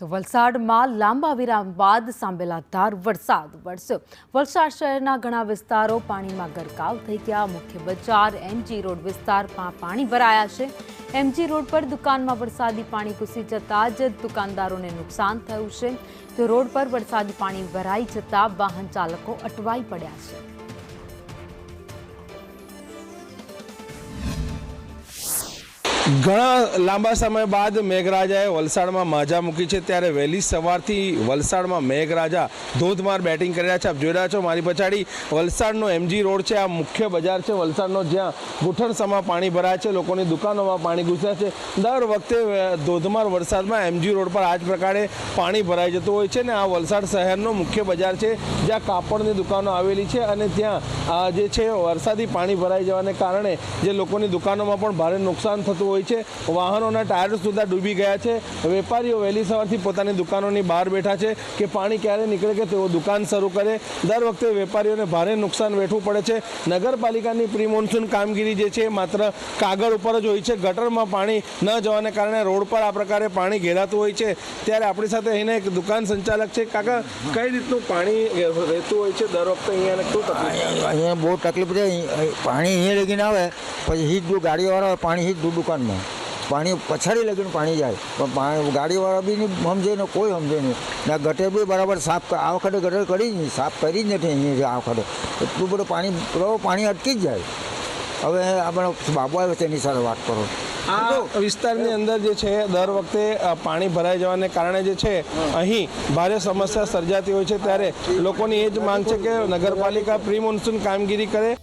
તો વલસાડમાં લાંબા વિરામ બાદ સાંભળેલાધાર વરસાદ વરસ્યો। વલસાડ શહેરના ઘણા વિસ્તારો પાણીમાં ગરકાવ થઈ ગયા। મુખ્ય બજાર એમજી રોડ વિસ્તારમાં પાણી ભરાયા છે। એમજી રોડ પર દુકાનમાં વરસાદી પાણી ઘૂસી જતાં જ દુકાનદારોને નુકસાન થયું છે। તો રોડ પર વરસાદી પાણી ભરાઈ જતાં વાહન ચાલકો અટવાઈ પડ્યા છે। ઘણા લાંબા સમય બાદ મેઘરાજાએ વલસાડમાં માજા મૂકી છે, ત્યારે વહેલી સવારથી વલસાડમાં મેઘરાજા ધોધમાર બેટિંગ કરી રહ્યા છે। આપ જોઈ રહ્યા છો મારી પછાડી વલસાડનો એમજી રોડ છે, આ મુખ્ય બજાર છે વલસાડનો, જ્યાં ઘૂંટણસમાં પાણી ભરાય છે, લોકોની દુકાનોમાં પાણી ઘૂસ્યા છે। દર વખતે ધોધમાર વરસાદમાં એમજી રોડ પર આ જ પ્રકારે પાણી ભરાઈ જતું હોય છે ને આ વલસાડ શહેરનો મુખ્ય બજાર છે, જ્યાં કાપડની દુકાનો આવેલી છે અને ત્યાં જે છે વરસાદી પાણી ભરાઈ જવાને કારણે જે લોકોની દુકાનોમાં પણ ભારે નુકસાન થતું હોય છે। વાહનોના ટાયર સુધા ડૂબી ગયા છે। વેપારીઓ વહેલી સવારથી પોતાની દુકાનોની બહાર બેઠા છે કે પાણી ક્યારે નીકળે કે તેઓ દુકાન શરૂ કરે। દર વખતે વેપારીઓને ભારે નુકસાન વેઠવું પડે છે। નગરપાલિકાની પ્રી મોન્સૂન કામગીરી જે છે માત્ર કાગળ ઉપર જ હોય છે। ગટરમાં પાણી ન જવાને કારણે રોડ પર આ પ્રકારે પાણી ઘેરાતું હોય છે। ત્યારે આપણી સાથે અહીંના એક દુકાન સંચાલક છે। કાકા, કઈ રીતનું પાણી રહેતું હોય છે દર વખતે અહીંયા શું તકલીફ? અહીંયા બહુ તકલીફ છે। પાણી અહીંયા લગીને આવે પછી સીધું ગાડીવાળા પાણી સીધું દુકાનમાં પાણી પછાડી લગીને પાણી જાય પણ ગાડીવાળા બી નહીં સમજે ને કોઈ સમજે નહીં ને આ ગટર બી બરાબર સાફ આ વખતે ગટર કરી જ નહીં, સાફ કરી જ નથી અહીંયા આ વખતે એટલું બધું પાણી અટકી જ જાય। હવે આપણે બાબુ આવે છે એની સાથે વાત કરો। આ વિસ્તારની અંદર જે છે દર વખતે પાણી ભરાઈ જવાને કારણે જે છે અહીં ભારે સમસ્યા સર્જાતી હોય છે, ત્યારે લોકોની એ જ માંગ છે કે નગરપાલિકા પ્રી મોન્સૂન કામગીરી કરે।